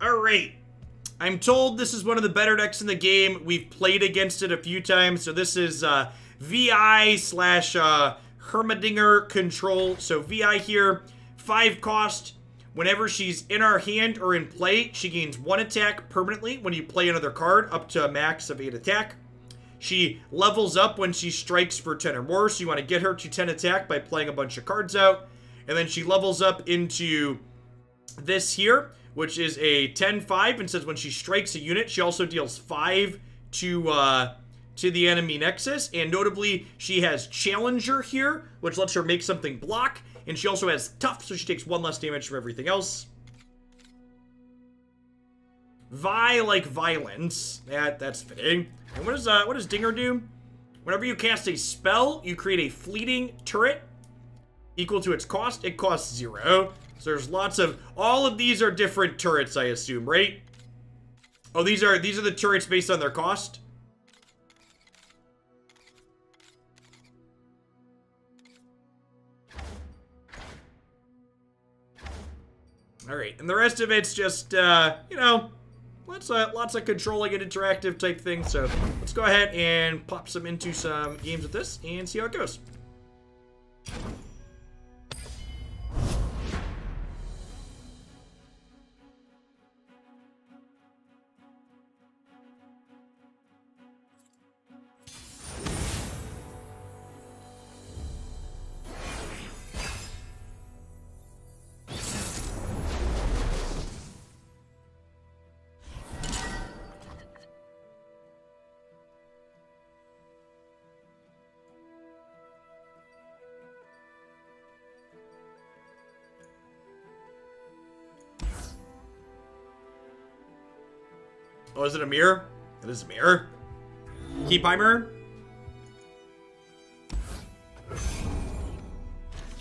Alright. I'm told this is one of the better decks in the game. We've played against it a few times. So this is VI slash Hermedinger control. So VI here, 5 cost. Whenever she's in our hand or in play, she gains 1 attack permanently when you play another card up to a max of 8 attack. She levels up when she strikes for 10 or more, so you want to get her to 10 attack by playing a bunch of cards out. And then she levels up into this here, which is a 10-5, and says when she strikes a unit, she also deals 5 to the enemy nexus. And notably, she has Challenger here, which lets her make something block. And she also has Tough, so she takes 1 less damage from everything else. Vi like violence. That's fitting. And what does Dinger do? Whenever you cast a spell, you create a fleeting turret equal to its cost. It costs 0. So there's lots of... All of these are different turrets, I assume, right? Oh, these are the turrets based on their cost? Alright, and the rest of it's just, you know, lots of controlling and interactive type things. So let's go ahead and pop some into some games with this and see how it goes. Oh, is it a mirror? It is a mirror. Keep Heimer.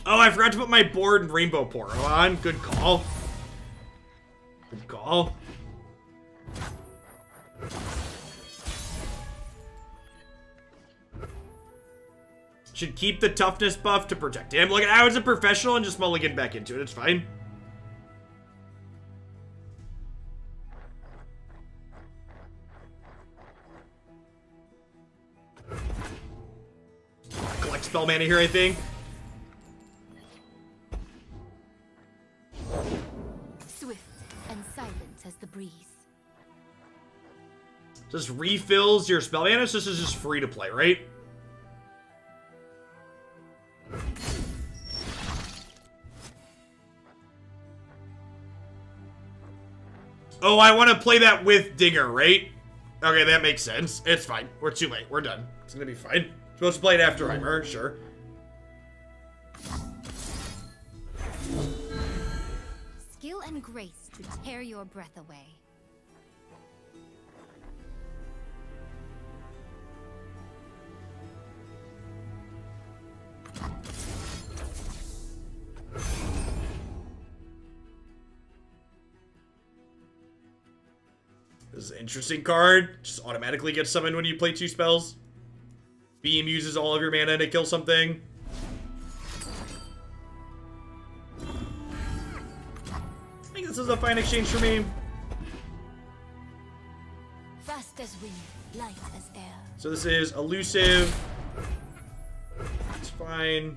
Oh, I forgot to put my board and Rainbow Portal on. Good call. Good call. Should keep the toughness buff to protect him. Look, I was a professional and just mulligan back into it. It's fine. Collect spell mana here, I think. Swift and silent as the breeze. Just refills your spell mana, so this is just free to play, right? Oh, I want to play that with Dinger, right? Okay, that makes sense. It's fine. We're too late. We're done. It's gonna be fine. Supposed to play it after Heimer, sure. Skill and grace to tear your breath away. This is an interesting card. Just automatically gets summoned when you play 2 spells. Beam uses all of your mana to kill something. I think this is a fine exchange for me. Fast as wind, light as air. So this is elusive. It's fine.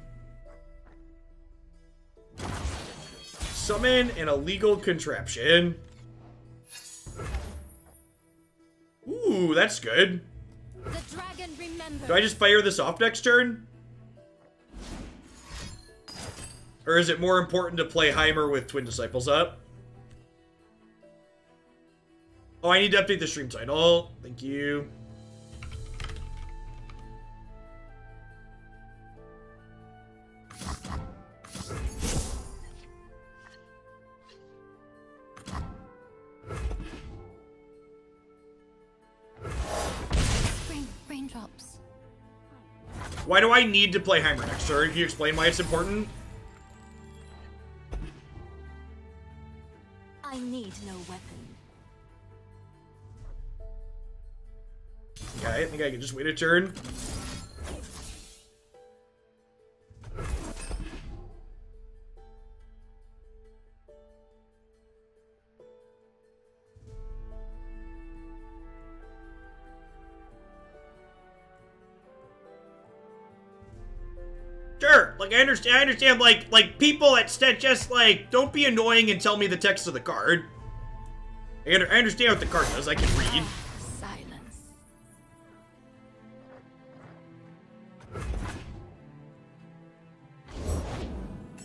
Summon an illegal contraption. Ooh, that's good. The dragon remembers. Do I just fire this off next turn? Or is it more important to play Heimer with Twin Disciples up? Oh, I need to update the stream title. Thank you. Raindrops. Why do I need to play Heimer next turn? Can you explain why it's important? I need no weapon. Okay, I think I can just wait a turn. Sure, like I understand, like people at Stet just like don't be annoying and tell me the text of the card. I understand what the card does. I can read. Silence.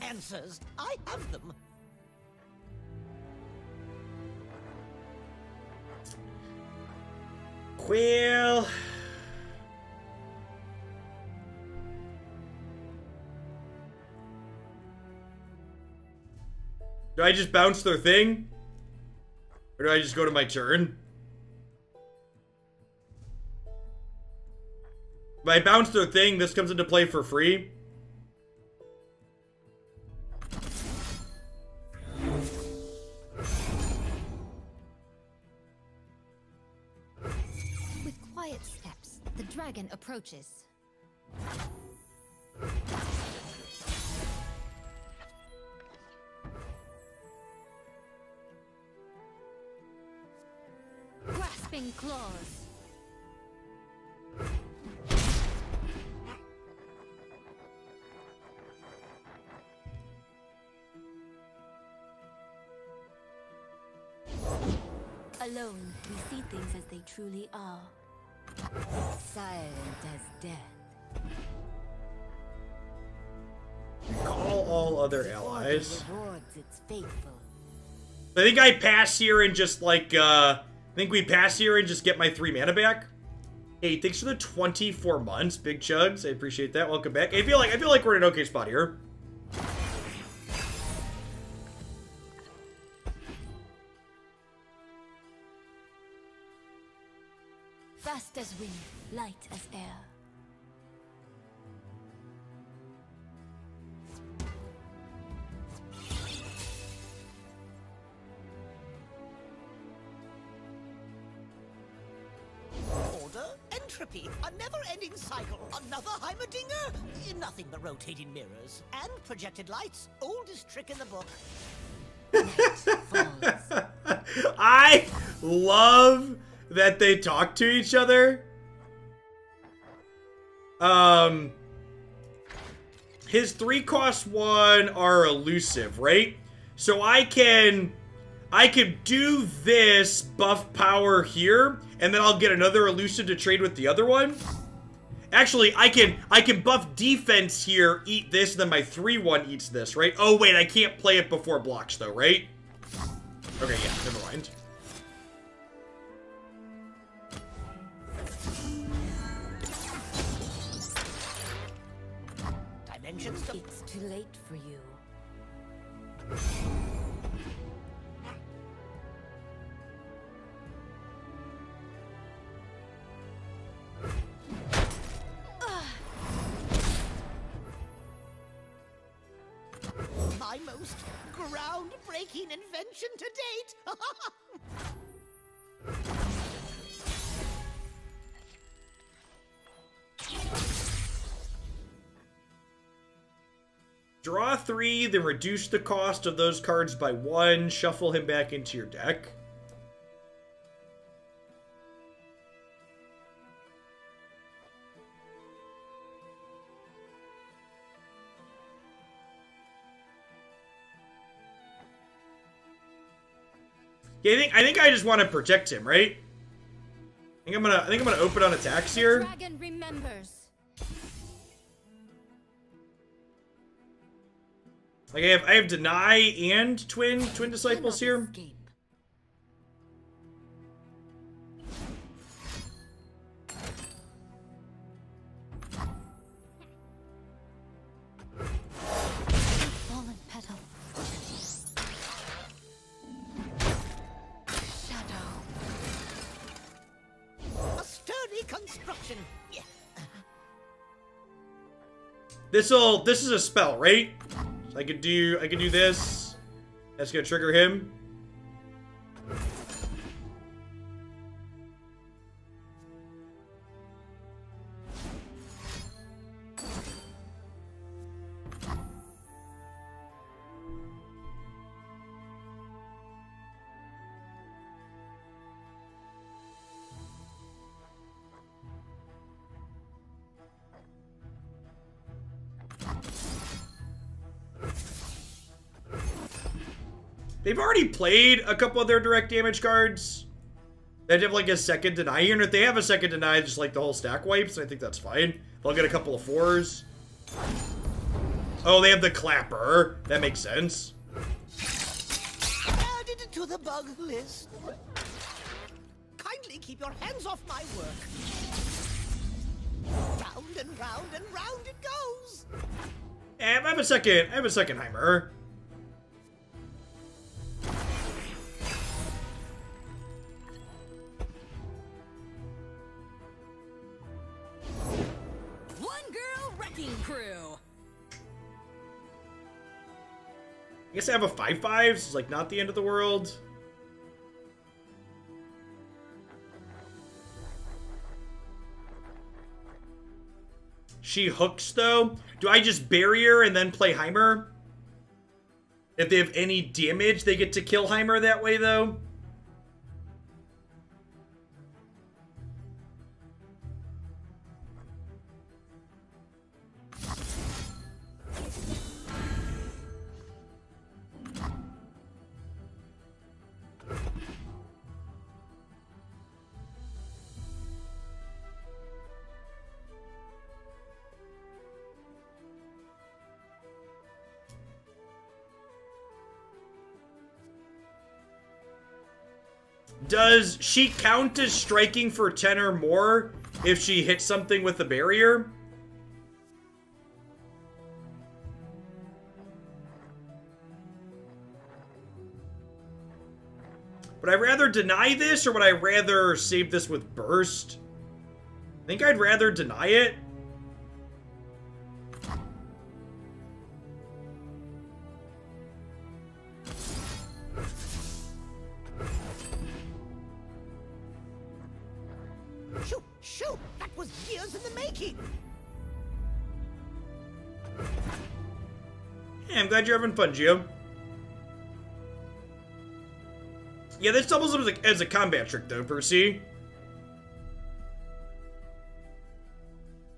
Answers, I have them. Well, do I just bounce their thing? Or do I just go to my turn? If I bounce their thing, this comes into play for free. With quiet steps, the dragon approaches. Grasping claws. Alone, we see things as they truly are. Silent as death. Call all other allies. Rewards its faithful. I think I pass here and just like, I think we pass here and just get my 3 mana back. Hey, thanks for the 24 months, Big Chugs. I appreciate that. Welcome back. I feel like we're in an okay spot here. Fast as wind, light as air. Order, entropy, a never-ending cycle, another Heimerdinger, nothing but rotating mirrors, and projected lights, oldest trick in the book. I love that they talk to each other. His 3-cost 1 are elusive, right? So I can do this buff power here, and then I'll get another elusive to trade with the other one. Actually, I can buff defense here, eat this, and then my 3-1 eats this, right? Oh wait, I can't play it before blocks though, right? Okay, yeah, never mind. It's too late for you. My most groundbreaking invention to date. Draw 3, then reduce the cost of those cards by 1. Shuffle him back into your deck. Yeah, I think I just want to protect him, right? I think I'm gonna open on attacks here. Dragon remembers. Like I have deny and twin disciples here. Escape. Fallen petal. Shadow. A sturdy construction. Yeah. This is a spell, right? So I could do this. That's gonna trigger him. They've already played a couple of their direct damage cards. They have like a second deny here, and if they have a second deny, just like the whole stack wipes, I think that's fine. They'll get a couple of 4s. Oh, they have the clapper. That makes sense. Added to the bug list. Kindly keep your hands off my work. Round and round and round it goes. And I have a second Heimer. One girl wrecking crew. I guess I have a 5/5. It's like not the end of the world. She hooks though. Do I just barrier and then play Heimer? If they have any damage, they get to kill Heimer that way though. Does she count as striking for 10 or more if she hits something with the barrier? Would I rather deny this or would I rather save this with burst? I think I'd rather deny it. Shoot! That was years in the making! Yeah, I'm glad you're having fun, Gio. Yeah, this doubles up as a combat trick, though, Percy.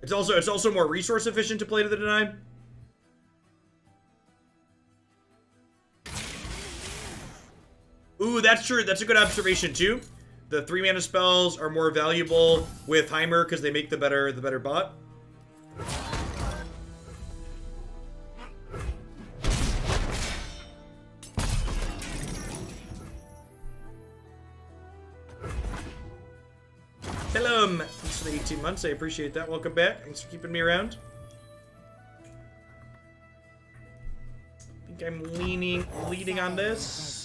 It's also more resource efficient to play to the deny. Ooh, that's true. That's a good observation, too. The 3-mana spells are more valuable with Heimer because they make the better bot. Hello, thanks for the 18 months. I appreciate that. Welcome back. Thanks for keeping me around. I think I'm leading on this.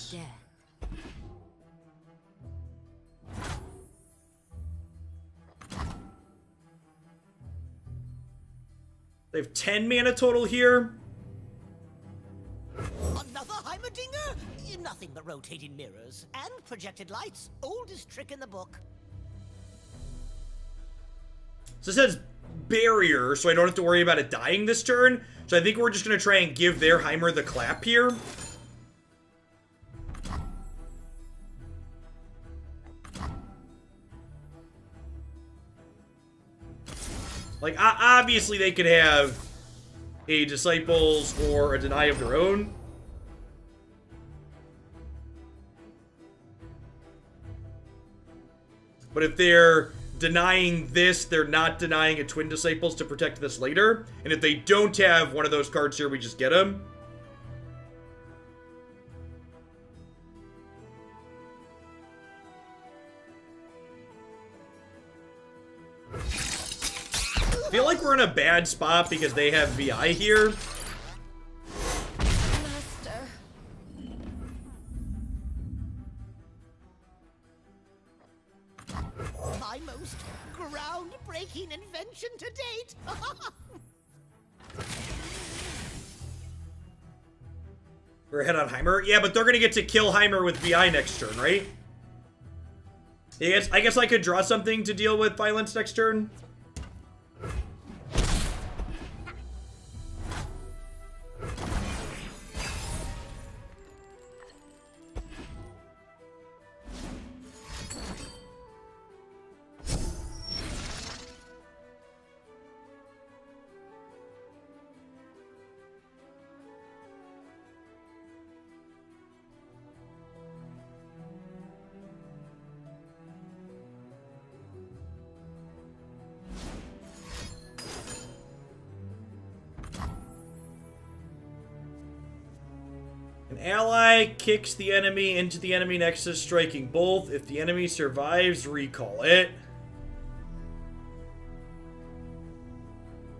They have 10 mana total here. Another Heimerdinger? Nothing but rotating mirrors and projected lights. Oldest trick in the book. So it says barrier, so I don't have to worry about it dying this turn. So I think we're just going to try and give their Heimer the clap here. Like, obviously they could have a Disciples or a Deny of their own. But if they're denying this, they're not denying a Twin Disciples to protect this later. And if they don't have one of those cards here, we just get them. I feel like we're in a bad spot because they have VI here. Master. My most groundbreaking invention to date. We're ahead on Heimer. Yeah, but they're going to get to kill Heimer with VI next turn, right? I guess I could draw something to deal with violence next turn. ally kicks the enemy into the enemy nexus, striking both. If the enemy survives, recall it.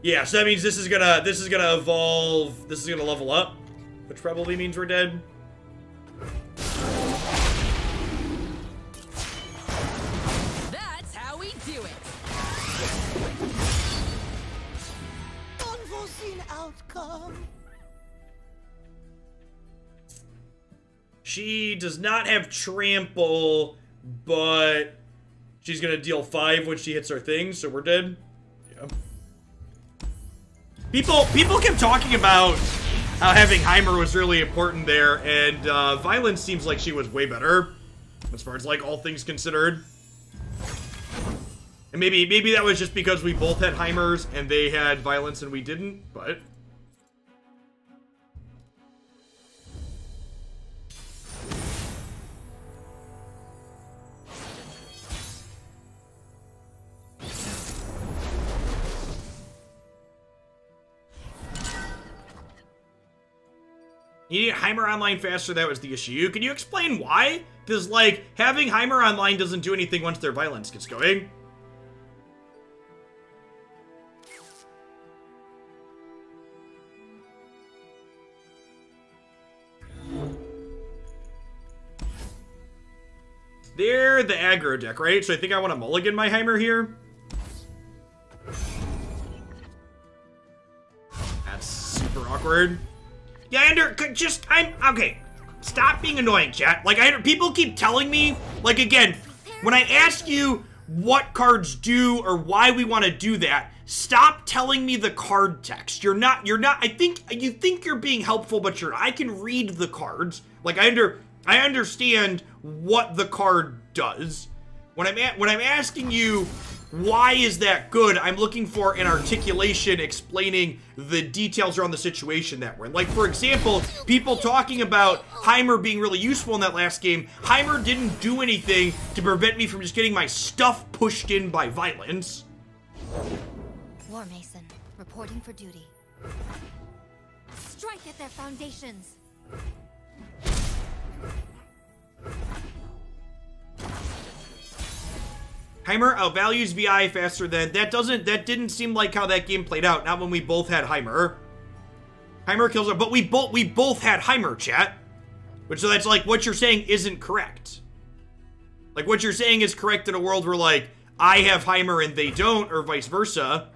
Yeah, so that means this is gonna evolve. This is gonna level up, which probably means we're dead. That's how we do it. Unforeseen outcome. She does not have trample, but she's gonna deal 5 when she hits her thing, so we're dead. Yeah. People kept talking about how having Heimer was really important there, and Violence seems like she was way better, as far as like all things considered. And maybe that was just because we both had Heimers and they had Violence and we didn't, but... You need Heimer online faster, that was the issue. Can you explain why? Because, like, having Heimer online doesn't do anything once their Violence gets going. They're the aggro deck, right? So I think I want to mulligan my Heimer here. That's super awkward. Yeah, okay. Stop being annoying, chat. Like, people keep telling me, like, again, when I ask you what cards do or why we want to do that, stop telling me the card text. You're not, you think you're being helpful, but I can read the cards. Like, I understand what the card does. When I'm asking you, why is that good? I'm looking for an articulation explaining the details around the situation that we're in. Like, for example, people talking about Heimer being really useful in that last game. Heimer didn't do anything to prevent me from just getting my stuff pushed in by Violence. War Mason, reporting for duty. Strike at their foundations. Heimer outvalues VI faster than... That didn't seem like how that game played out. Not when we both had Heimer. Heimer kills her, but we both had Heimer, chat. So that's like, what you're saying isn't correct. Like, what you're saying is correct in a world where, like, I have Heimer and they don't, or vice versa.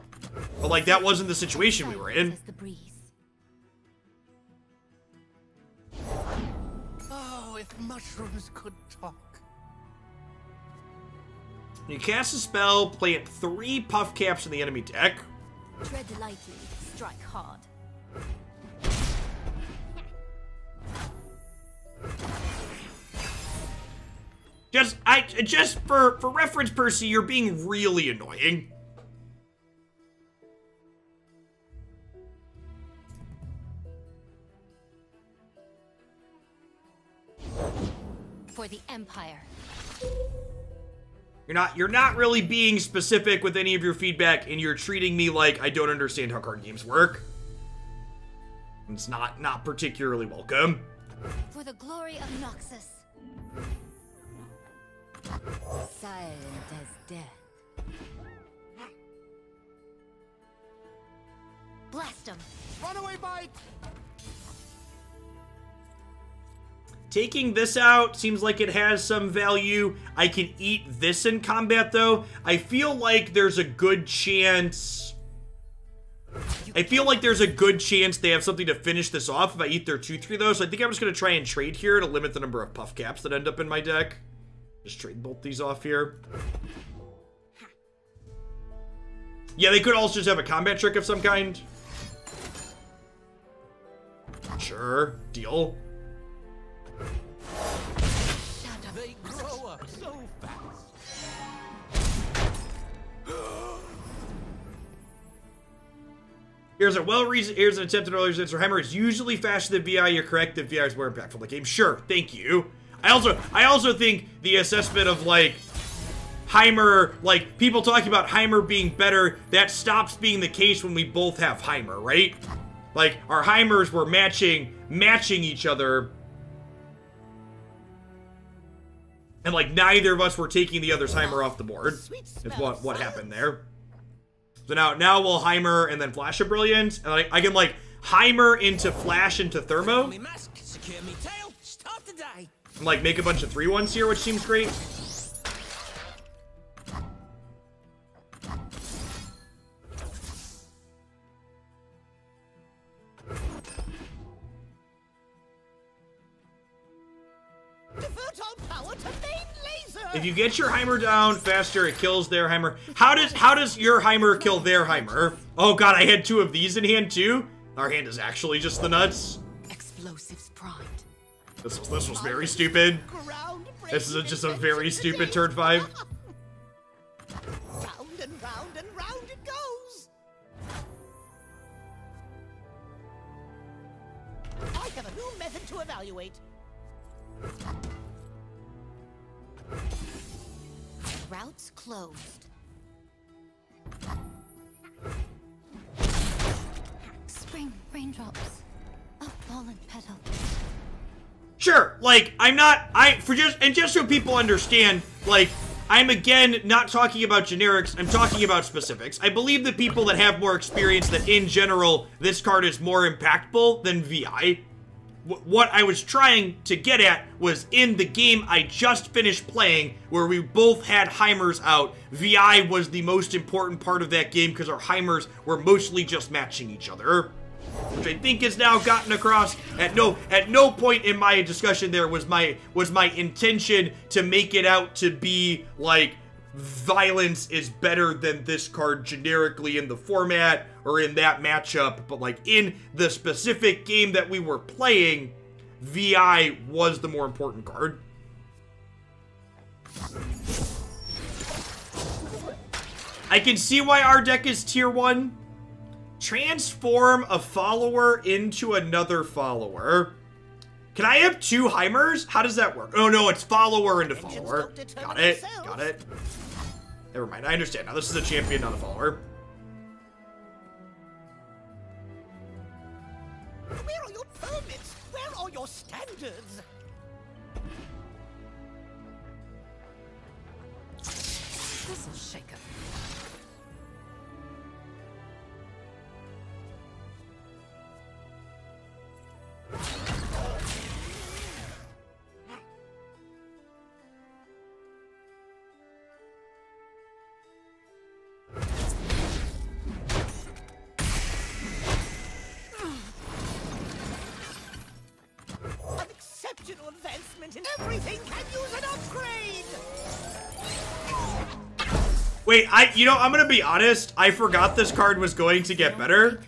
But, like, that wasn't the situation we were in. Oh, if mushrooms could talk. You cast a spell, plant 3 puff caps in the enemy deck. Tread lightly, strike hard. Just for reference, Percy, you're being really annoying. For the Empire. You're not really being specific with any of your feedback, and you're treating me like I don't understand how card games work. It's not particularly welcome. For the glory of Noxus. Silent as death. Blast him. Runaway bite! Taking this out seems like it has some value. I can eat this in combat, though. I feel like there's a good chance... they have something to finish this off if I eat their 2-3, though. So I think I'm just going to try and trade here to limit the number of puff caps that end up in my deck. Just trade both these off here. Yeah, they could also just have a combat trick of some kind. Sure. Deal. They grow up so fast. Here's an attempt at earlier answer. Heimer is usually faster than VI. You're correct that VI is more impactful in the game. Sure, thank you. I also think the assessment of, like, Heimer, like, people talking about Heimer being better, that stops being the case when we both have Heimer, right? Like, our Heimers were matching each other And, like, neither of us were taking the other's Heimer off the board. Sweet Is smell what of happened science. there. So now we'll Heimer and then Flash of Brilliance. And I can, like, Heimer into Flash into Thermo. Me mask, secure me tail, start the day. And, like, make a bunch of 3-1s here, which seems great. Divert all power to main laser. If you get your Heimer down faster, it kills their Heimer. How does your Heimer kill their Heimer? Oh god, I had 2 of these in hand too? Our hand is actually just the nuts. Explosives primed. This was very stupid. Groundbreaking This is just a very invention stupid today. turn 5. Round and round and round it goes. I have a new method to evaluate. Routes closed. Spring raindrops. A fallen petal. Sure, like, just so people understand, like, I'm again not talking about generics, I'm talking about specifics. I believe the people that have more experience that in general, this card is more impactful than VI. What I was trying to get at was in the game I just finished playing, where we both had Heimers out, VI was the most important part of that game because our Heimers were mostly just matching each other. Which I think is now gotten across. At no point in my discussion there was my intention to make it out to be like violence is better than this card generically in the format or in that matchup, but like in the specific game that we were playing, VI was the more important card. I can see why our deck is tier 1. Transform a follower into another follower. Can I have 2 Heimers? How does that work? Oh no, it's follower into follower. Got it. Got it. Never mind. I understand. Now this is a champion, not a follower. Where are your permits? Where are your standards? This'll shake up. An exceptional advancement in everything can use an upgrade. Wait, I'm gonna be honest. I forgot this card was going to get better.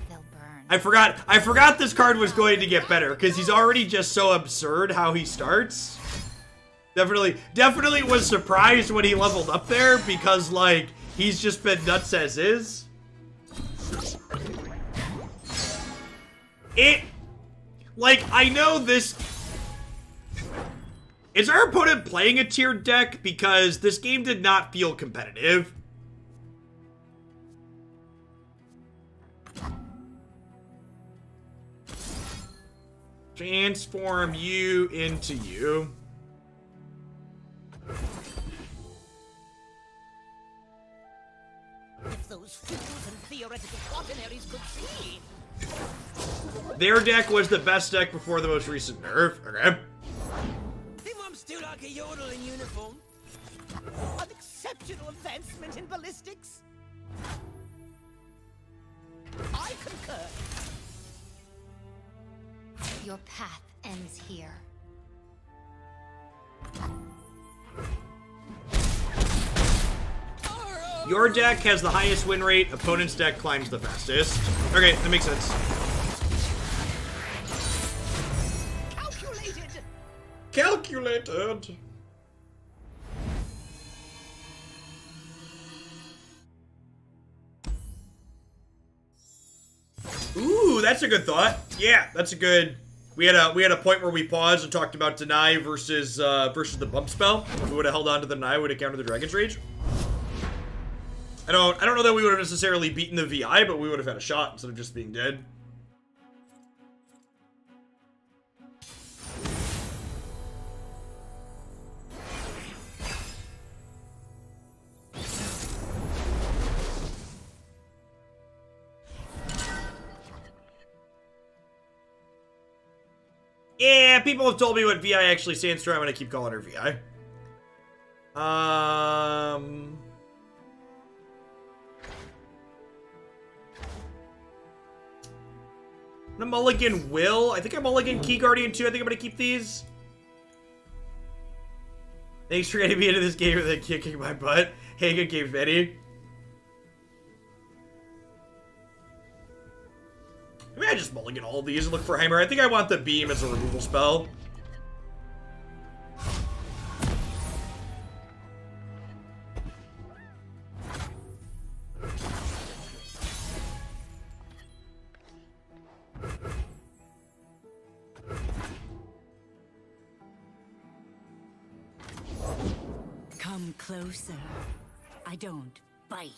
They'll burn. I forgot this card was going to get better because he's already just so absurd how he starts. Definitely was surprised when he leveled up there because like he's just been nuts as is. I know this. Is our opponent playing a tiered deck? Because this game did not feel competitive. Transform you into you. If those fools and theoretical quaternaries could see. Their deck was the best deck before the most recent nerf. Okay. Think I'm still like a yodel in uniform? An exceptional advancement in ballistics. I concur. Your path ends here. Your deck has the highest win rate. Opponent's deck climbs the fastest. Okay, that makes sense. Calculated. Calculated. Ooh, that's a good thought. Yeah, that's a good. We had a point where we paused and talked about deny versus the bump spell. If we would have held on to the deny, we would have countered the Dragon's Rage. I don't know that we would have necessarily beaten the VI, but we would have had a shot instead of just being dead. Yeah, people have told me what VI actually stands for. I'm gonna keep calling her VI. I'm gonna mulligan Will. I think I'm mulligan Key Guardian too. I think I'm gonna keep these. Thanks for getting me into this game and kicking my butt. Hey, good game, Betty. Maybe I just mulligan all of these and look for Heimer. I think I want the beam as a removal spell. Come closer. I don't bite.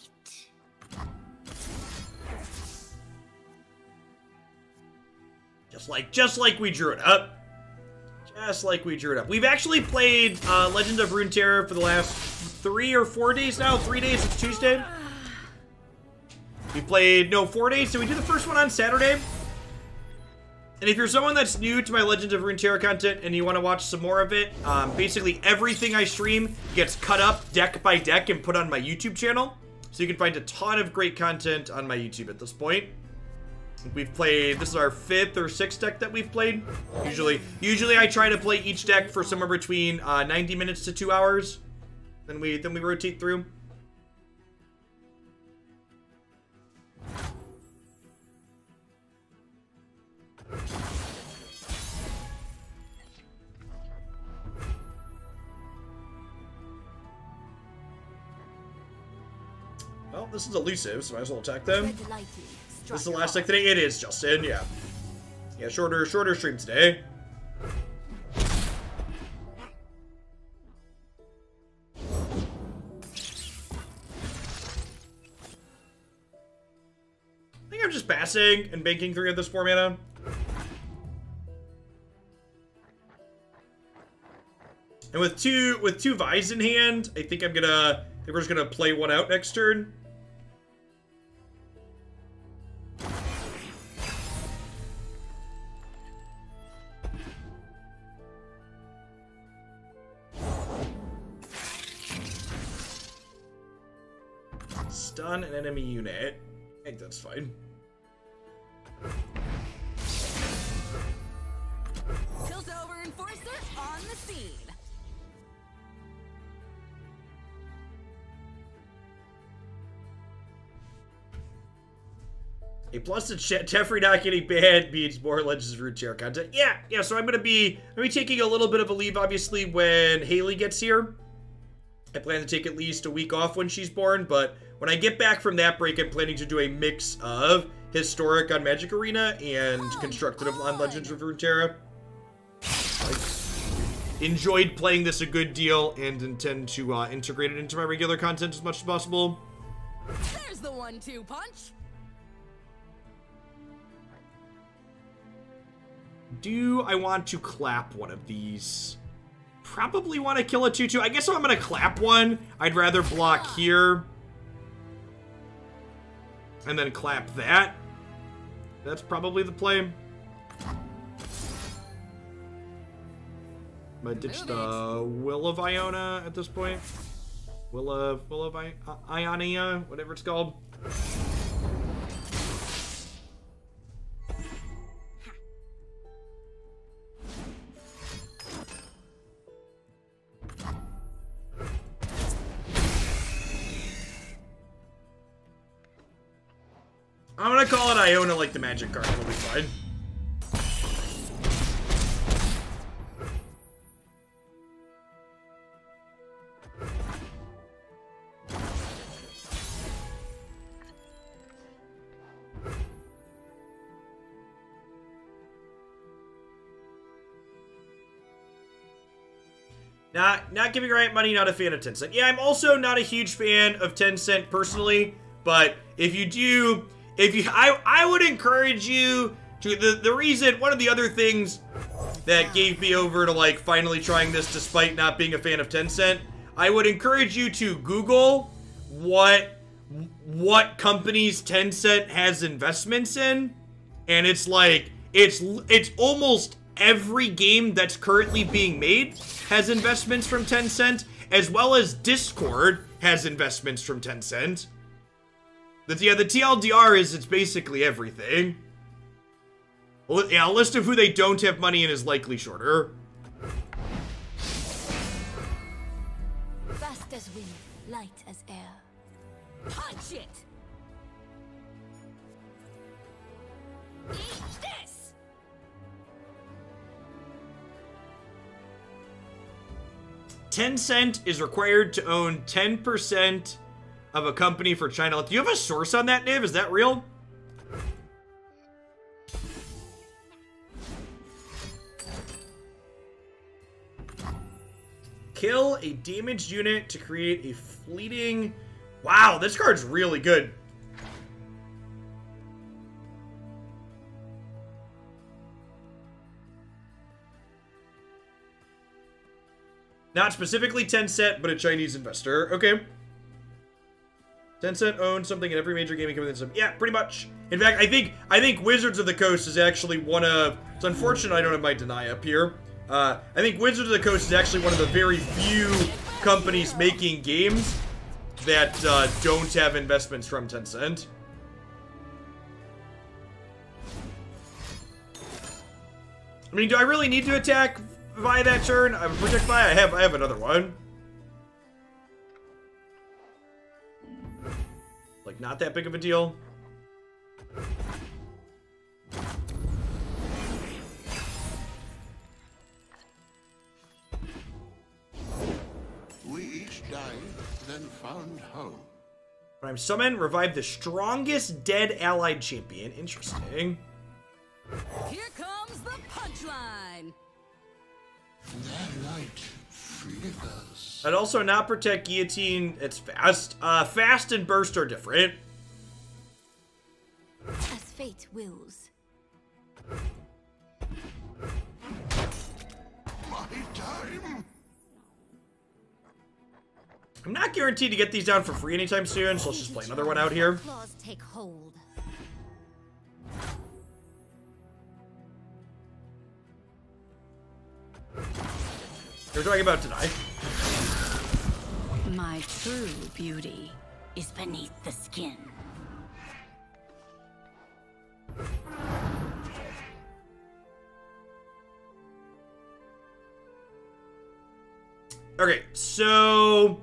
Just like we drew it up. Just like we drew it up. We've actually played Legend of Runeterra for the last 3 or 4 days now. 3 days, it's Tuesday. We played, no, 4 days. So we did the first one on Saturday. And if you're someone that's new to my Legend of Runeterra content and you want to watch some more of it, basically everything I stream gets cut up deck by deck and put on my YouTube channel. So you can find a ton of great content on my YouTube at this point. We've played, this is our 5th or 6th deck that we've played. Usually I try to play each deck for somewhere between 90 minutes to 2 hours. Then we rotate through. Well, this is elusive, so I might as well attack them. This is the last deck today. It is, Justin, yeah. Yeah, shorter stream today. I think I'm just passing and banking 3 of this 4 mana. And with two Vise in hand, I think we're just gonna play one out next turn. Stun an enemy unit. I think that's fine. Piltover Enforcer on the scene. A plus to Teferi not getting banned means more Legends of Runeterra content. Yeah, so I'm gonna be taking a little bit of a leave, obviously, when Haley gets here. I plan to take at least a week off when she's born, but when I get back from that break, I'm planning to do a mix of Historic on Magic Arena and Constructed on Legends of Runeterra. I enjoyed playing this a good deal and intend to integrate it into my regular content as much as possible. There's the 1-2 punch. Do I want to clap one of these? Probably want to kill a 2-2. I guess if I'm going to clap one, I'd rather block here. And then clap that. That's probably the play. Might ditch the Will of Iona at this point. Will of Ionia, whatever it's called. I'm gonna call it Iona like the magic card. It'll be fine. Not giving right money, not a fan of Tencent. Yeah, I'm also not a huge fan of Tencent personally, but if you do, I would encourage you to, the reason, one of the other things that gave me over to like finally trying this despite not being a fan of Tencent, I would encourage you to Google what companies Tencent has investments in, and it's like, it's almost every game that's currently being made has investments from Tencent, as well as Discord has investments from Tencent. Yeah, the TLDR is, it's basically everything. Yeah, a list of who they don't have money in is likely shorter. Fast as wind, light as air. Punch it! Eat this! Tencent is required to own 10% of a company for China. Do you have a source on that, Niv? Is that real? Kill a damaged unit to create a fleeting... Wow, this card's really good. Not specifically Tencent, but a Chinese investor. Okay. Tencent owns something in every major gaming company. Yeah, pretty much. In fact, I think Wizards of the Coast is actually one of... It's unfortunate I don't have my deny up here. I think Wizards of the Coast is actually one of the very few companies making games that don't have investments from Tencent. I mean, do I really need to attack via that turn? I protect via. I have another one. Like, not that big of a deal. We each died, then found home. Prime Summon, revive the strongest dead allied champion. Interesting. Here comes the punchline. Their light flickers. I'd also not protect guillotine. It's fast. Fast and burst are different. As fate wills. My time. I'm not guaranteed to get these down for free anytime soon, so let's just play another one out here. Claws take hold. We're talking about tonight. My true beauty is beneath the skin. Okay, so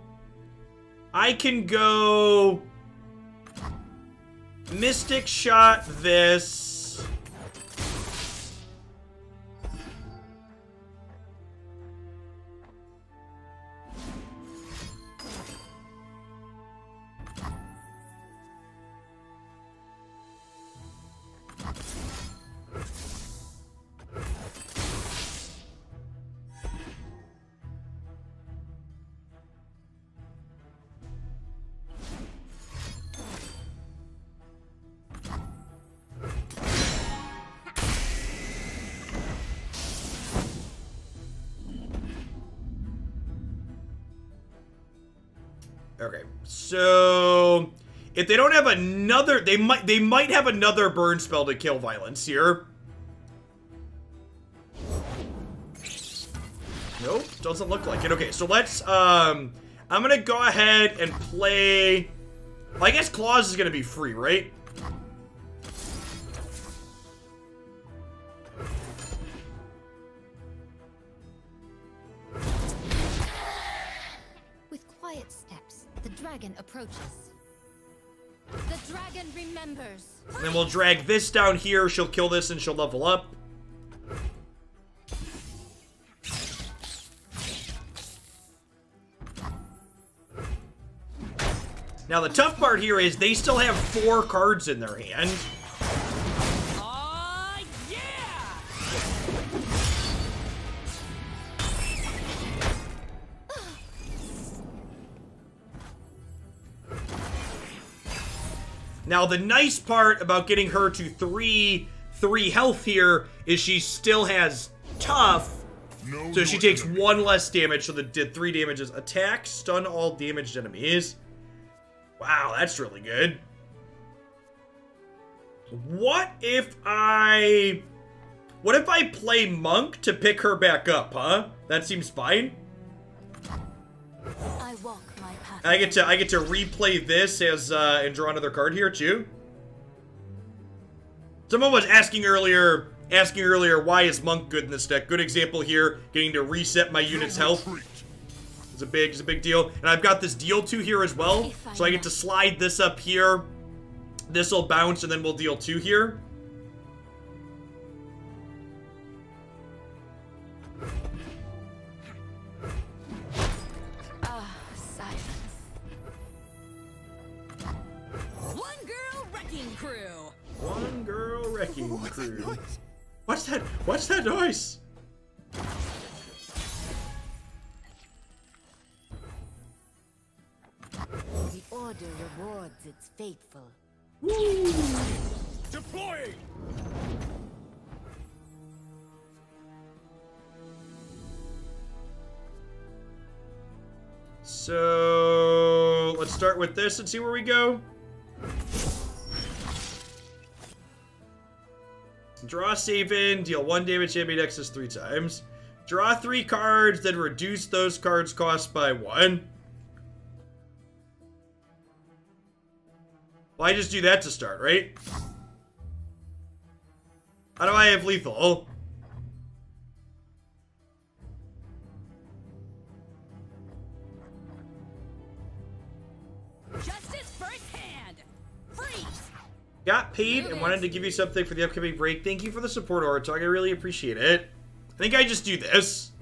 I can go Mystic Shot this. Okay, so if they don't have another, they might have another burn spell to kill violence here. Nope, doesn't look like it. Okay, so let's I'm gonna go ahead and play. Well, I guess Claws is gonna be free, right? The dragon approaches. The dragon remembers. And then we'll drag this down here. She'll kill this and she'll level up. Now the tough part here is they still have 4 cards in their hand. Now, the nice part about getting her to 3 health here is she still has tough, so she takes 1 less damage, so that did 3 damages. Attack, stun all damaged enemies. Wow, that's really good. What if I What if I play Monk to pick her back up, huh? That seems fine. I walk my path. I get to replay this as and draw another card here too. Someone was asking earlier why is Monk good in this deck. Good example here, getting to reset my unit's health. It's a big deal. And I've got this deal 2 here as well. So I get to slide this up here. This'll bounce and then we'll deal 2 here. One girl wrecking crew. What's that? What's that noise? The order rewards its faithful. Woo! Deploying! So let's start with this and see where we go. Draw, save in, deal 1 damage, enemy Nexus 3 times. Draw 3 cards, then reduce those cards' cost by 1. Well, I just do that to start, right? How do I have lethal? Justice firsthand. Freeze. Got paid and wanted to give you something for the upcoming break. Thank you for the support, Ortog. I really appreciate it. I think I just do this.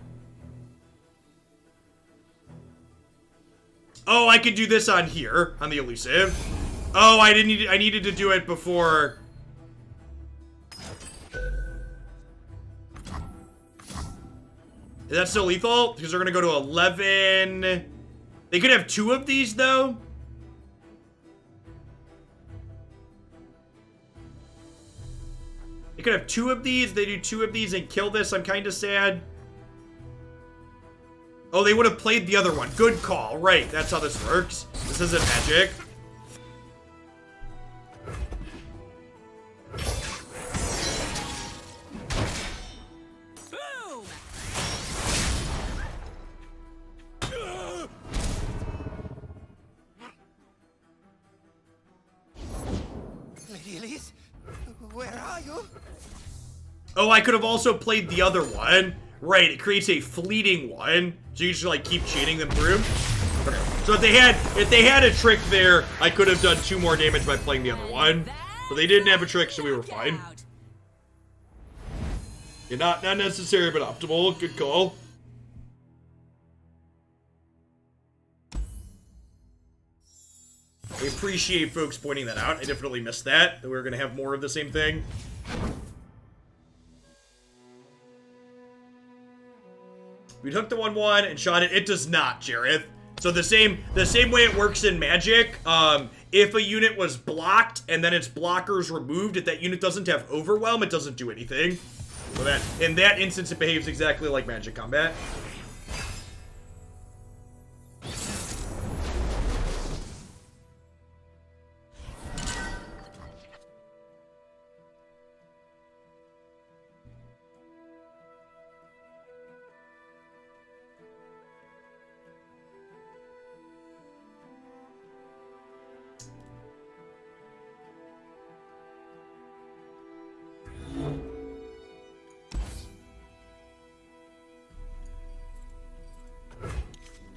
Oh, I could do this on here, on the elusive. Oh, I needed to do it before. Is that still lethal? Because they're gonna go to 11. They could have 2 of these though. They could have 2 of these. They do 2 of these and kill this. I'm kind of sad. Oh, they would have played the other one. Good call. Right, that's how this works. This isn't magic. Boom. Lady Elise, where are you? Oh, I could have also played the other one. Right, it creates a fleeting one. So you just like keep chaining them through. Okay. So if they had a trick there, I could have done 2 more damage by playing the other one. But they didn't have a trick, so we were fine. Yeah, not necessary, but optimal. Good call. I appreciate folks pointing that out. I definitely missed that we were going to have more of the same thing. We'd hook the 1/1 and shot it. It does not, Jareth. So the same way it works in Magic, if a unit was blocked and then its blockers removed, if that unit doesn't have Overwhelm, it doesn't do anything. So that in that instance, it behaves exactly like Magic Combat.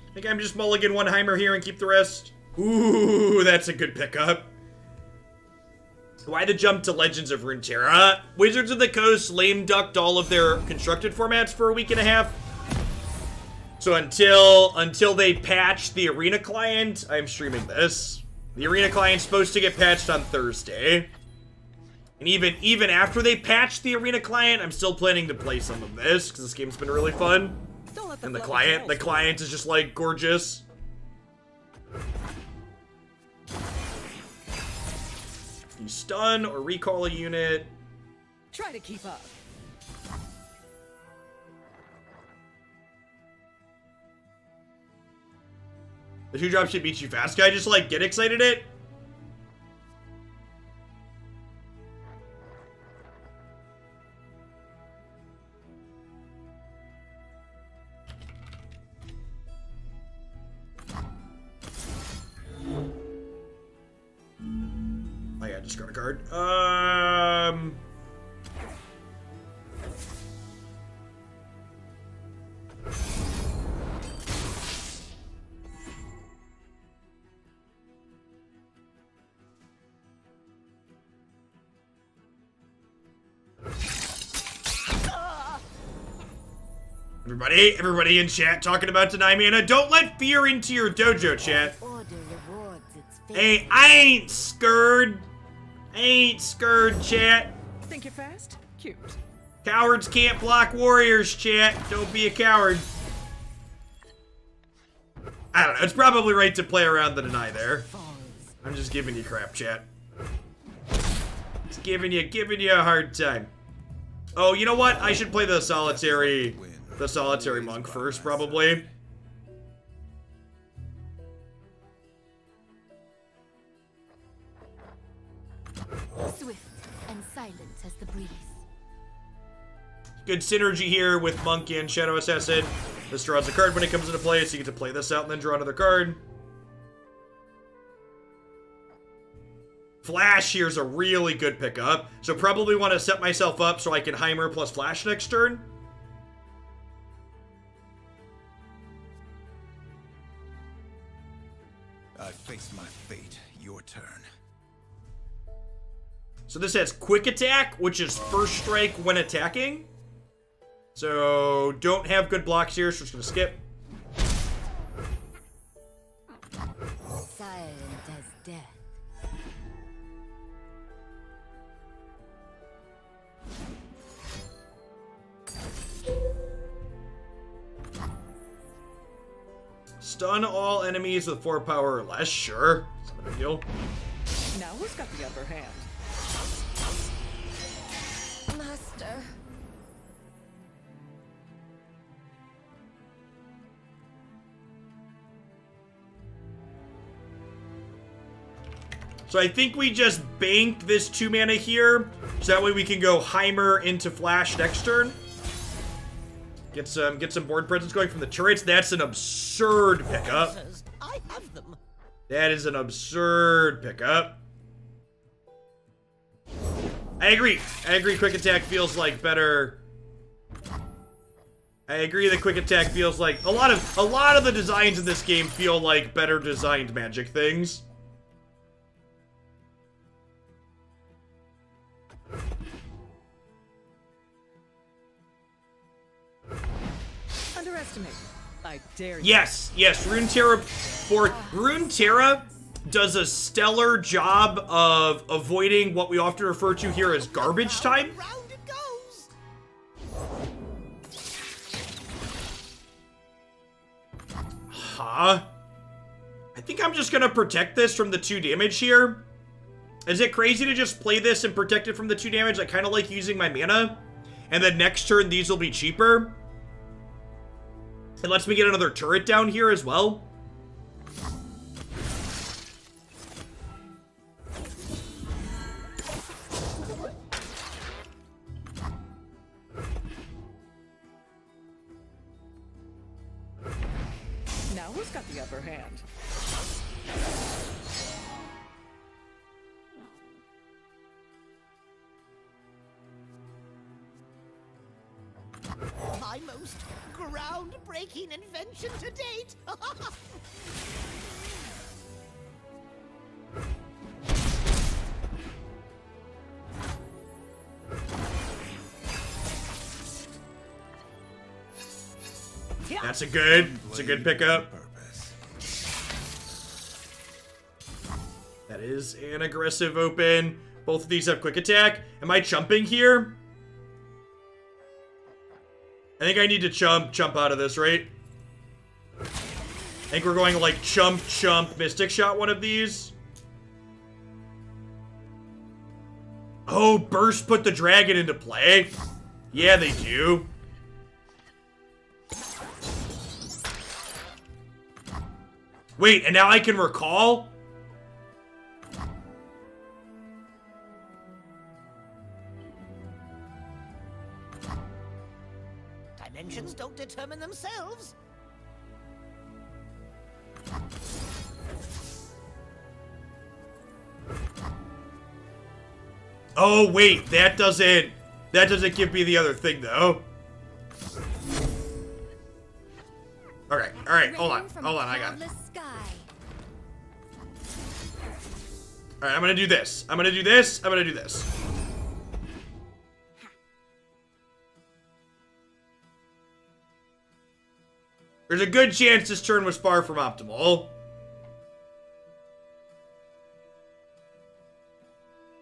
I think I'm just mulligan 1 Heimer here and keep the rest. Ooh, that's a good pickup. Why the jump to Legends of Runeterra? Wizards of the Coast lame ducked all of their constructed formats for a week and a half. So until they patch the Arena client, I'm streaming this. The Arena client's supposed to get patched on Thursday. And even after they patch the Arena client, I'm still planning to play some of this, because this game's been really fun. And the client is just like gorgeous. You stun or recall a unit. Try to keep up. The 2-drop should beat you fast. Can I just like get excited it? discard a card. Everybody in chat talking about deny mana. Don't let fear into your dojo, chat. Order rewards its fate. Hey, I ain't scared. I ain't scared, chat. Think you're fast? Cute. Cowards can't block warriors, chat. Don't be a coward. I don't know. It's probably right to play around the deny there. I'm just giving you crap, chat. Just giving you a hard time. Oh, you know what? I should play the solitary monk first, probably. Swift and silent as the breeze. Good synergy here with Monk and Shadow Assassin. This draws a card when it comes into play, so you get to play this out and then draw another card. Flash here's a really good pickup, so probably want to set myself up so I can Heimer plus Flash next turn. I face my fate. Your turn. So this has quick attack, which is first strike when attacking. So don't have good blocks here, so just gonna skip. Silent as death. Stun all enemies with 4 power or less, sure. It's not a big deal. Now who's got the upper hand? Master. So I think we just bank this 2 mana here, so that way we can go Heimer into Flash next turn. Get some board presence going from the turrets. That's an absurd pickup. I have them. That is an absurd pickup. I agree. Quick attack feels like better. I agree that quick attack feels like a lot of the designs in this game feel like better designed Magic things. Underestimate. I dare you. Yes, Runeterra does a stellar job of avoiding what we often refer to here as garbage time. Round it goes. Huh? I think I'm just gonna protect this from the 2 damage here. Is it crazy to just play this and protect it from the 2 damage? I kind of like using my mana. And then next turn, these will be cheaper. It lets me get another turret down here as well. Now who's got the upper hand? My most groundbreaking invention to date. That's a good pickup. That is an aggressive open. Both of these have quick attack. Am I jumping here? I think I need to jump out of this, right? I think we're going like chump, Mystic Shot one of these. Oh, Burst put the dragon into play. Yeah, they do. Wait, and now I can recall? Dimensions don't determine themselves. Oh, wait. That doesn't give me the other thing, though. Okay. All right. Hold on. I got it. All right. I'm going to do this. I'm going to do this. I'm going to do this. There's a good chance this turn was far from optimal.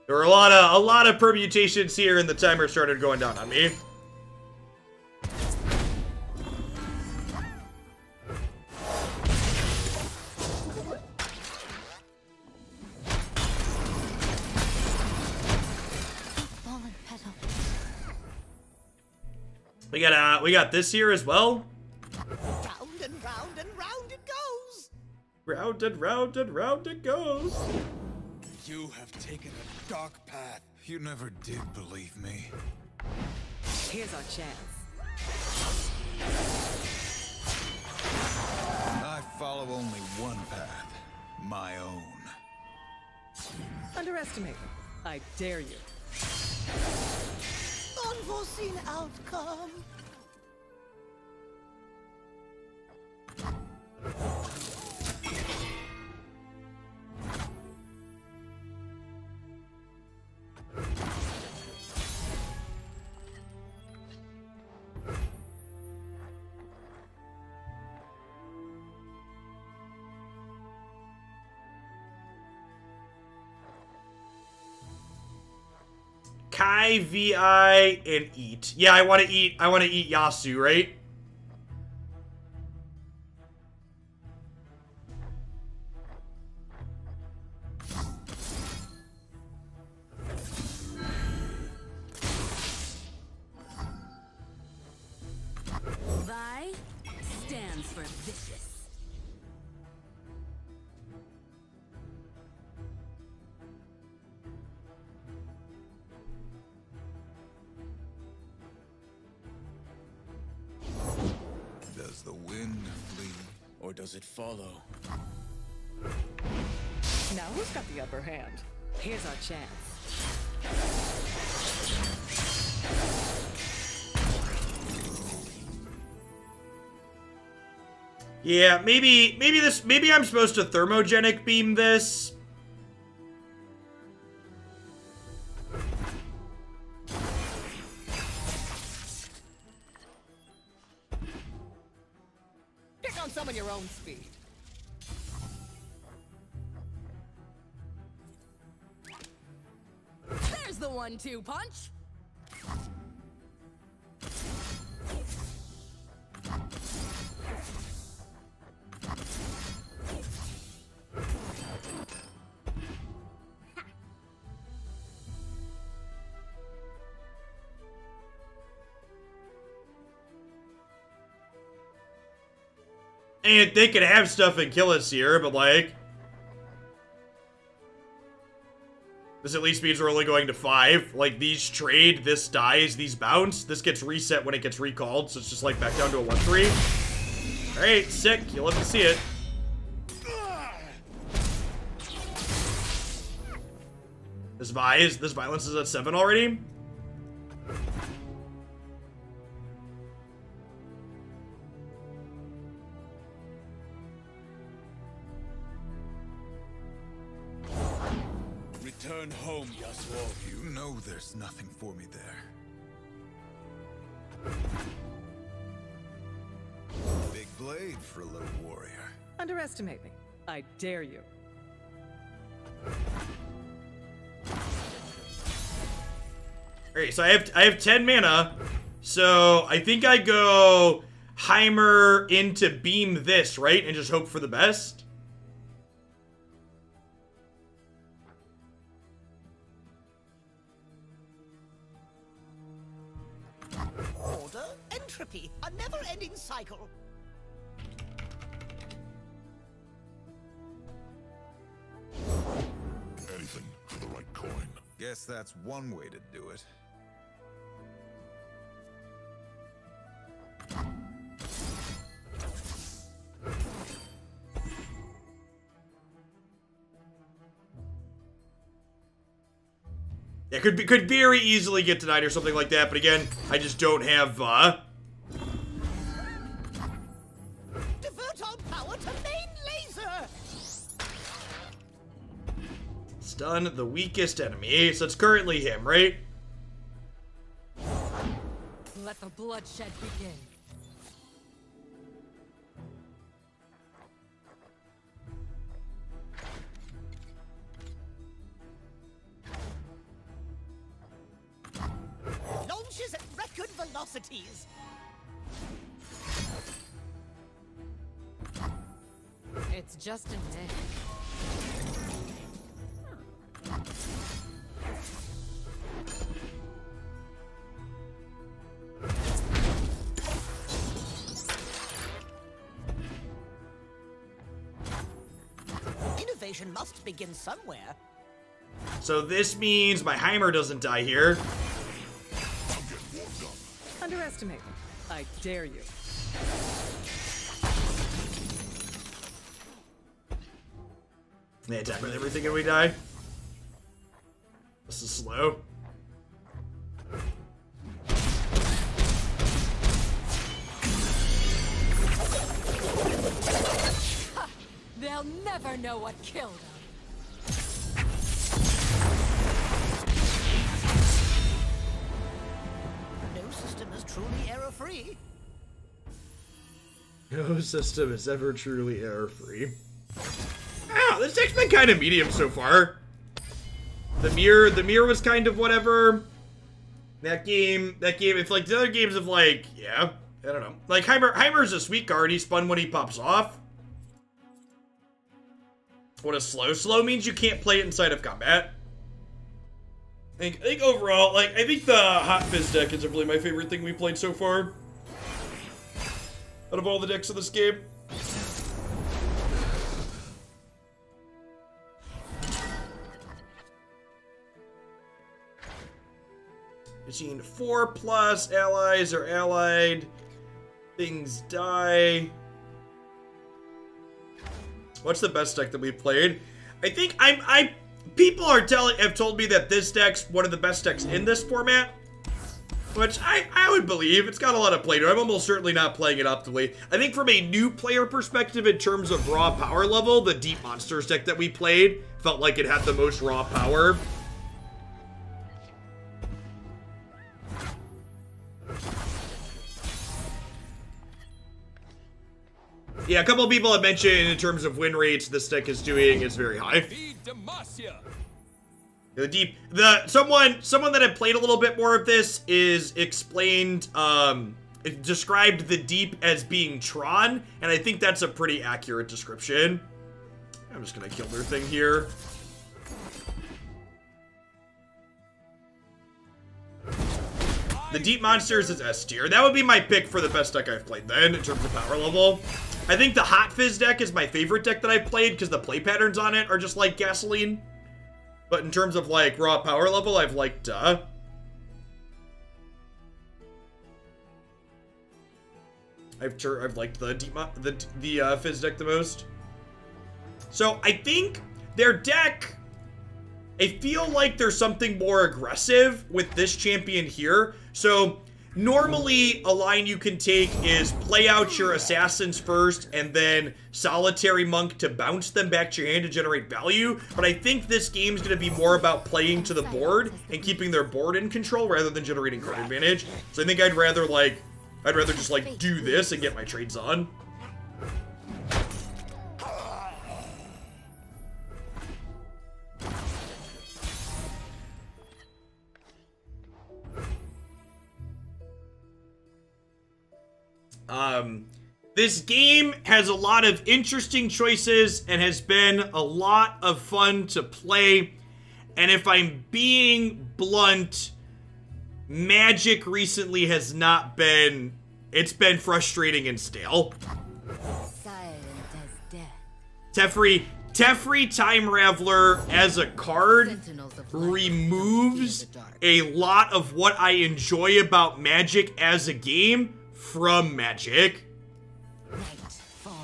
There were a lot of permutations here, and the timer started going down on me. Fallen petal. We got this here as well. Round and round and round it goes. Round and round and round it goes. You have taken a dark path. You never did believe me. Here's our chance. I follow only one path. My own. Underestimate me. I dare you. Unforeseen outcome. Kai, Vi, and eat. Yeah, I want to eat Yasu, right? Vi stands for vicious. Does the wind flee, or does it follow? Now who's got the upper hand? Here's our chance. Yeah, maybe I'm supposed to thermogenic beam this. Pick on some of your own speed. There's the 1-2 punch. And they could have stuff and kill us here, but like... This at least means we're only going to 5. Like, these trade, this dies, these bounce. This gets reset when it gets recalled, so it's just like back down to a 1-3. Alright, sick. You'll love to see it. This violence is at 7 already? Return home, Yasuo. You know there's nothing for me there. Big blade for a little warrior. Underestimate me. I dare you. Alright, so I have 10 mana. So I think I go Heimer into beam this, right? And just hope for the best. Order, entropy, a never-ending cycle. Anything for the right coin. Guess that's one way to do it. Yeah, could very easily get denied or something like that, but again, I just don't have, Divert our power to main laser! stun the weakest enemy, so it's currently him, right? Let the bloodshed begin. Launches at record velocities. It's just an egg. Innovation must begin somewhere. So this means my Heimer doesn't die here. Underestimate me. I dare you. They attack with everything and we die. This is slow. They'll never know what killed them. No system is truly error-free. No system is ever truly error-free. Ah, this deck's been kind of medium so far. The mirror was kind of whatever. That game, if like the other games of like, yeah, I don't know. Like Heimer's a sweet card, he's fun when he pops off. What is slow? Slow means you can't play it inside of combat. I think overall, like, I think the Hot Fizz deck is really my favorite thing we played so far. Out of all the decks of this game. You've seen 4+ allies are allied. Things die. What's the best deck that we played? I think people have told me that this deck's one of the best decks in this format, which I would believe. It's got a lot of play to it. I'm almost certainly not playing it optimally. I think from a new player perspective in terms of raw power level, the Deep Monsters deck that we played felt like it had the most raw power. Yeah, a couple of people have mentioned in terms of win rates this deck is doing is very high. Someone that had played a little bit more of this is explained, it described the Deep as being Tron, and I think that's a pretty accurate description. I'm just gonna kill their thing here. The Deep Monsters is S tier. That would be my pick for the best deck I've played then, in terms of power level. I think the Hot Fizz deck is my favorite deck that I've played, because the play patterns on it are just like gasoline. But in terms of, like, raw power level, I've liked, I've liked the Fizz deck the most. So, I think their deck... I feel like there's something more aggressive with this champion here. So, normally, a line you can take is play out your assassins first, and then solitary monk to bounce them back to your hand to generate value. But I think this game's going to be more about playing to the board and keeping their board in control rather than generating card advantage. So I think I'd rather just like do this and get my trades on. This game has a lot of interesting choices and has been a lot of fun to play. And if I'm being blunt, Magic recently has not been... It's been frustrating and stale. Silent as death. Teferi Time Raveler as a card removes a lot of what I enjoy about Magic as a game from Magic. Night falls.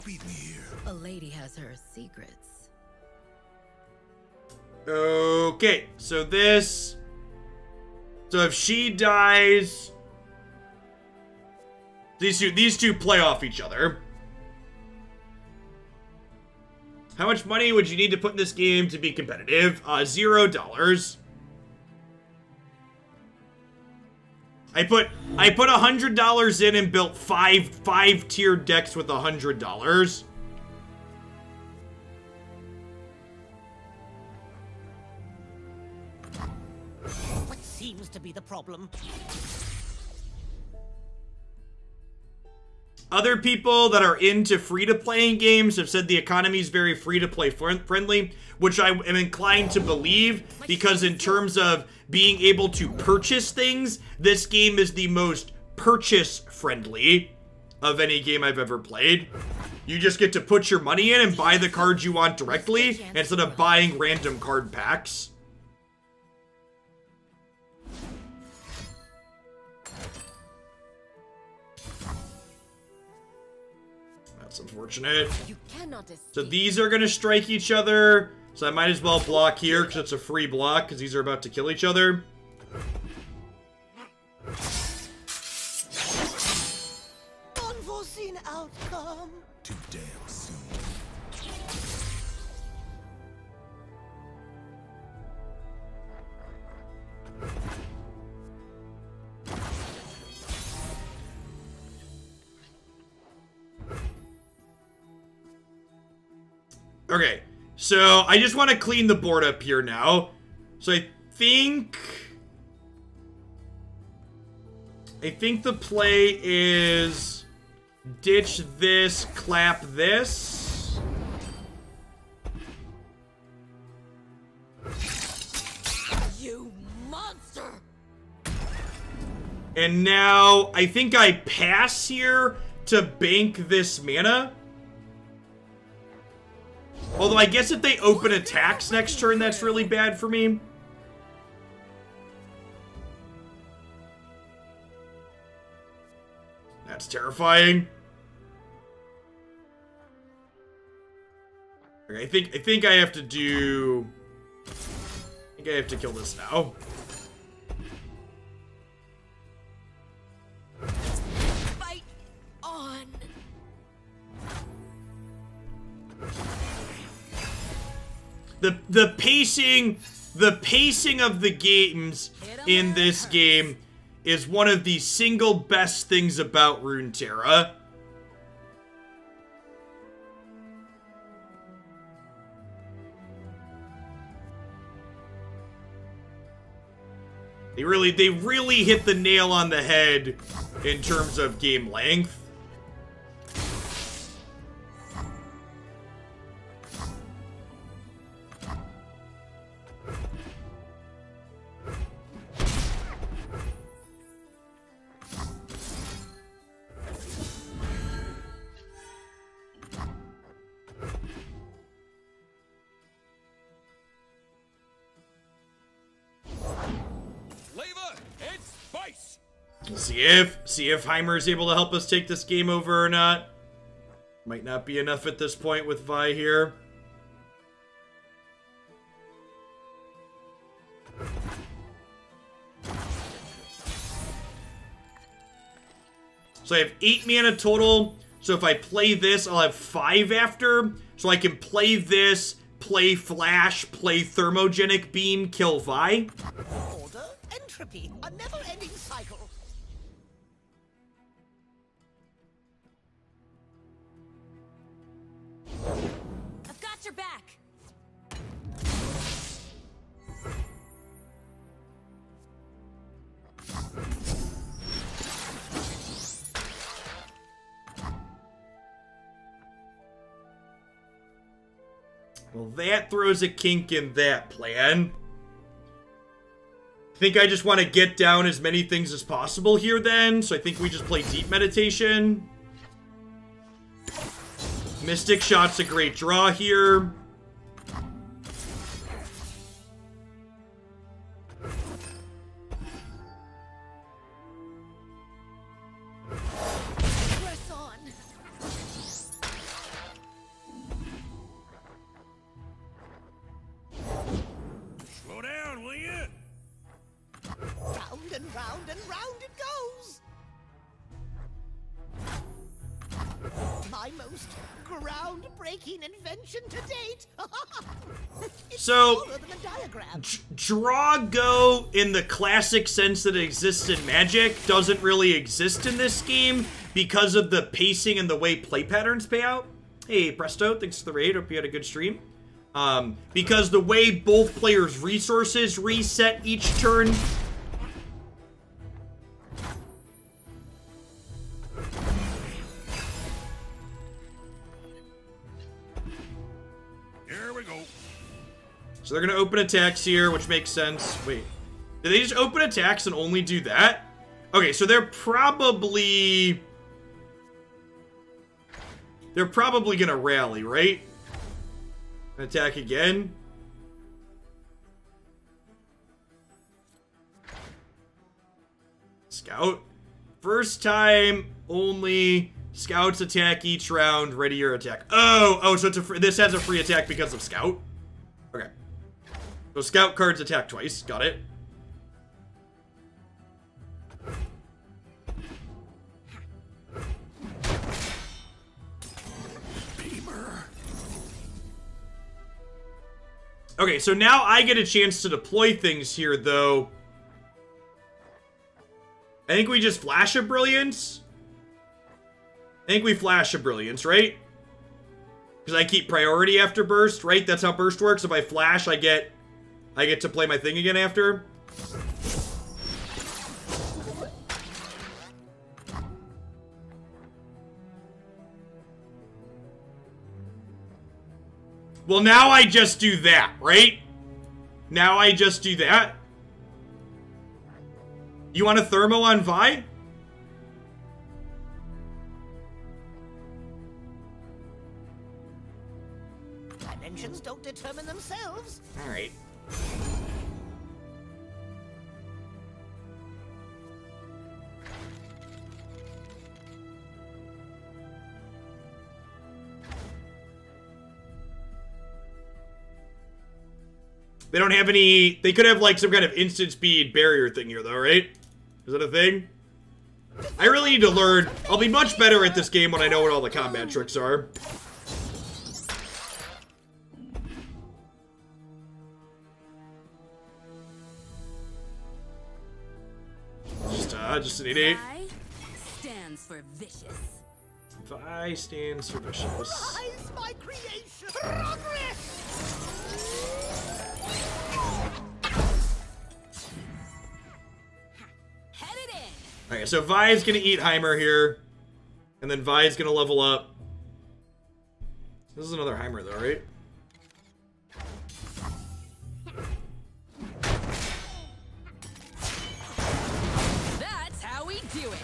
beat me here. A lady has her secrets. Okay, so this... So if she dies... These two play off each other. How much money would you need to put in this game to be competitive? $0. I put $100 in and built five tiered decks with $100. What seems to be the problem? Other people that are into free-to-playing games have said the economy is very free-to-play friendly, which I am inclined to believe, because in terms of being able to purchase things, this game is the most purchase-friendly of any game I've ever played. You just get to put your money in and buy the cards you want directly, instead of buying random card packs. That's unfortunate. You cannot So these are going to strike each other. So I might as well block here because it's a free block because these are about to kill each other. Unforeseen outcome. Too damn soon. Okay, so I just want to clean the board up here now. So I think the play is ditch this, clap this. You monster! And now I think I pass here to bank this mana. Although I guess if they open attacks next turn, that's really bad for me. That's terrifying. Okay, I think I have to do... I think I have to kill this now. Fight on! The pacing of the games in this game is one of the single best things about Runeterra. They really hit the nail on the head in terms of game length. See if Heimer is able to help us take this game over or not. Might not be enough at this point with Vi here. So I have 8 mana total. So if I play this, I'll have 5 after. So I can play this, play Flash, play Thermogenic Beam, kill Vi. Order, entropy, a never-ending cycle. I've got your back! Well, that throws a kink in that plan. I think I just want to get down as many things as possible here then. So I think we just play Deep Meditation. Mystic Shot's a great draw here. Press on! groundbreaking invention to date. It's So, smaller than a diagram. draw go in the classic sense that it exists in Magic doesn't really exist in this game because of the pacing and the way play patterns pay out. Hey, Presto, thanks for the raid. Hope you had a good stream. Because the way both players' resources reset each turn. Here we go. So they're gonna open attacks here, which makes sense. Wait, did they just open attacks and only do that? Okay, so they're probably gonna rally, right? Attack again. Scout. First time only. Scouts attack each round. Ready your attack. Oh, so this has a free attack because of Scout. Okay. So Scout cards attack twice. Got it. Okay, so now I get a chance to deploy things here, though. I think we just flash a Brilliance. I think we flash a Brilliance, right? Because I keep priority after burst, right? That's how burst works. If I flash, I get to play my thing again after. Well, now I just do that, right? Now I just do that. You want a thermo on Vi? Dimensions don't determine themselves. All right. They don't have any... They could have, like, some kind of instant speed barrier thing here, though, right? Is that a thing? I really need to learn... I'll be much better at this game when I know what all the combat tricks are. Just an 8-8. Vi stands for vicious. Vi stands for vicious. Rise, my creation! Progress! Headed in. Okay, so Vi is gonna eat Heimer here. And then Vi is gonna level up. This is another Heimer though, right? That's how we do it.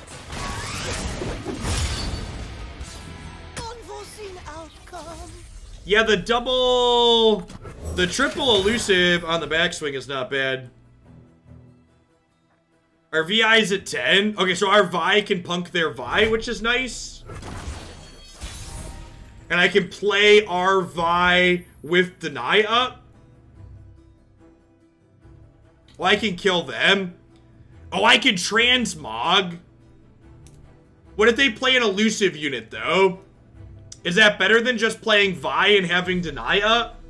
Unforeseen outcome. Yeah, the triple elusive on the backswing is not bad. Our VI is at 10. Okay, so our Vi can punk their Vi, which is nice. And I can play our Vi with Deny up. Oh, I can kill them. Oh, I can transmog. What if they play an elusive unit, though? Is that better than just playing Vi and having Deny up?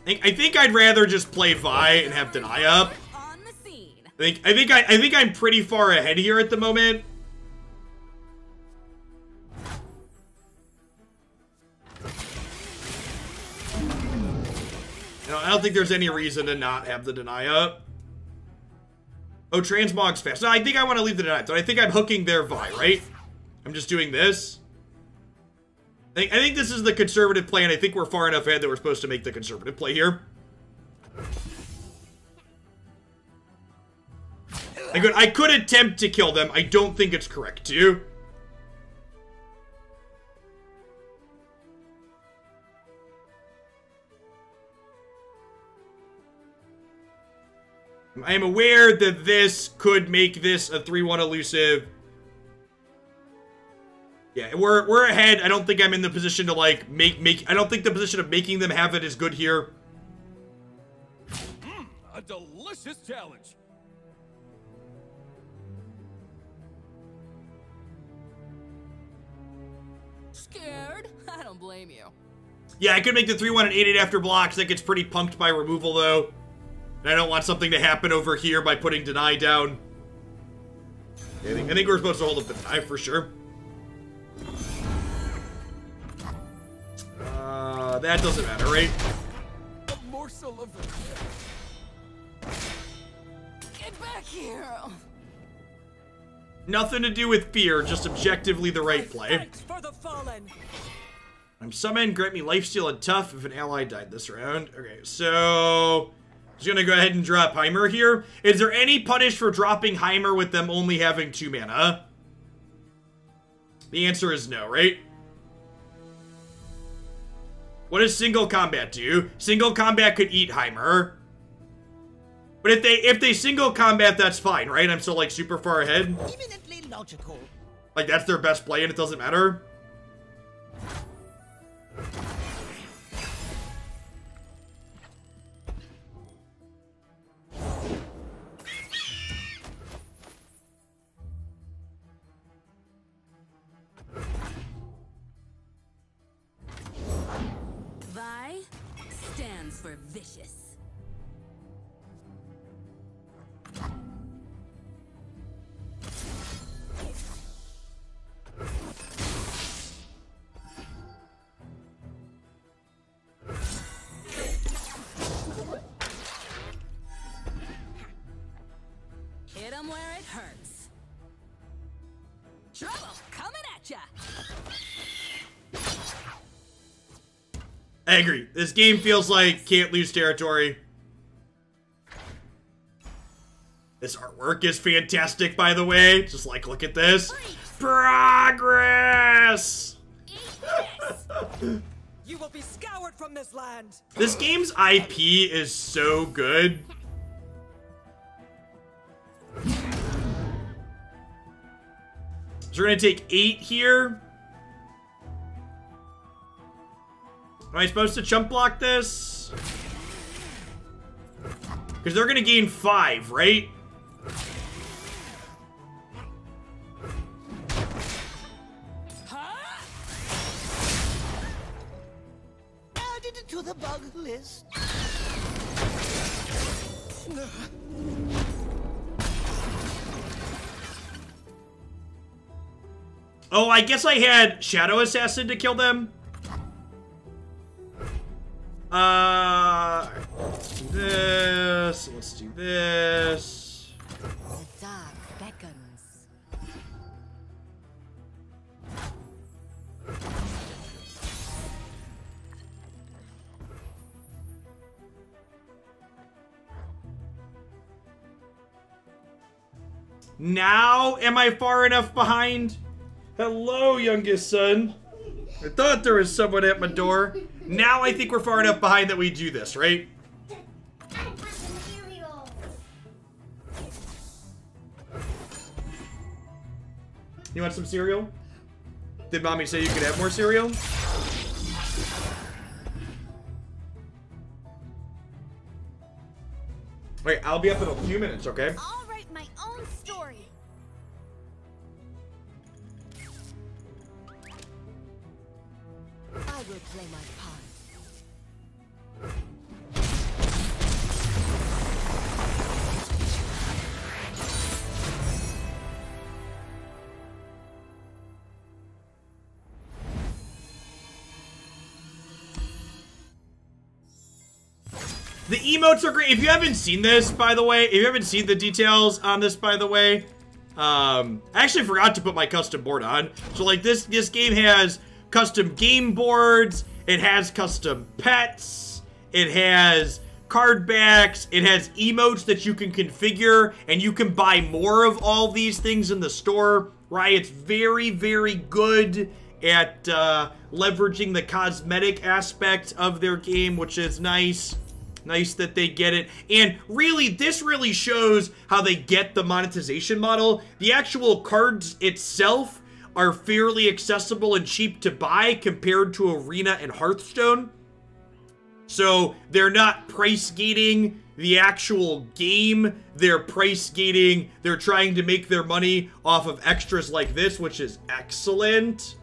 I think I'd rather just play Vi and have Deny up. On the scene. I think I'm pretty far ahead here at the moment. You know, I don't think there's any reason to not have the Deny up. Oh, Transmog's fast. No, I think I want to leave the Deny up. I think I'm hooking their Vi, right? I'm just doing this. I think this is the conservative play, and I think we're far enough ahead that we're supposed to make the conservative play here. I could attempt to kill them. I don't think it's correct to. I am aware that this could make this a 3-1 elusive. Yeah, we're ahead. I don't think I'm in the position to, like, I don't think the position of making them have it is good here. A delicious challenge. Scared? I don't blame you. Yeah, I could make the 3-1 and 8-8 after blocks. That gets pretty punked by removal, though. And I don't want something to happen over here by putting deny down. I think we're supposed to hold up the deny for sure. That doesn't matter, right? A morsel of the... Get back here. Nothing to do with fear, just objectively the right play. Thanks for the fallen. I'm summoned, grant me lifesteal and tough if an ally died this round. Okay, so... just gonna go ahead and drop Heimer here. Is there any punish for dropping Heimer with them only having 2 mana? The answer is no, right? What does single combat do? Single combat could eat Heimer. But if they single combat, that's fine, right? I'm still like super far ahead. Eminently logical. Like that's their best play and it doesn't matter. Vi stands for vicious. Hit 'em where it hurts. Trouble coming at ya. I agree. This game feels like can't lose territory. This artwork is fantastic, by the way. Just like, look at this. Progress! You will be scoured from this land. This game's IP is so good. So we're gonna take 8 here. Am I supposed to chump block this? Because they're gonna gain 5, right? Added to the bug list. Oh, I guess I had Shadow Assassin to kill them. Let's do this. Let's do this. The dark beckons. Now, am I far enough behind? Hello, youngest son. I thought there was someone at my door. Now I think we're far enough behind that we do this, right? You want some cereal? Did mommy say you could have more cereal? Wait, I'll be up in a few minutes, okay? I'll write my own story. I will play my part. The emotes are great. If you haven't seen this, by the way, if you haven't seen the details on this, by the way, I actually forgot to put my custom board on. So, like, this game has custom game boards. It has custom pets. It has card backs. It has emotes that you can configure, and you can buy more of all these things in the store. Riot's very, very good at leveraging the cosmetic aspect of their game, which is nice. Nice that they get it. And really, this really shows how they get the monetization model. The actual cards itself are fairly accessible and cheap to buy compared to Arena and Hearthstone. So they're not price gating the actual game, they're price gating. They're trying to make their money off of extras like this, which is excellent.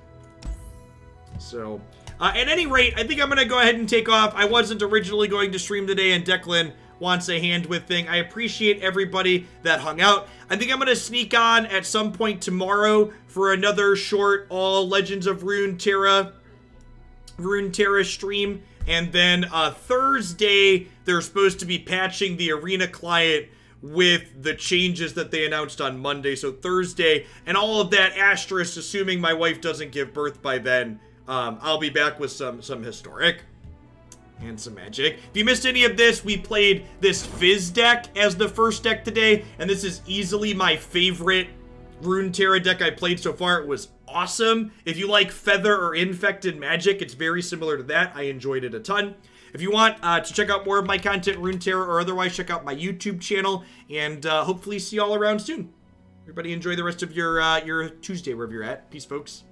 So, at any rate, I think I'm going to go ahead and take off. I wasn't originally going to stream today, and Declan wants a hand with thing. I appreciate everybody that hung out. I think I'm going to sneak on at some point tomorrow for another short all Legends of Runeterra stream. And then Thursday, they're supposed to be patching the Arena client with the changes that they announced on Monday. So Thursday, and all of that asterisk, assuming my wife doesn't give birth by then, I'll be back with some Historic and some Magic. If you missed any of this, we played this Fizz deck as the first deck today, and this is easily my favorite Runeterra deck I played so far. It was awesome. If you like Feather or Infected Magic, it's very similar to that. I enjoyed it a ton. If you want to check out more of my content, Runeterra or otherwise, check out my YouTube channel, and hopefully see you all around soon. Everybody enjoy the rest of your Tuesday wherever you're at. Peace, folks.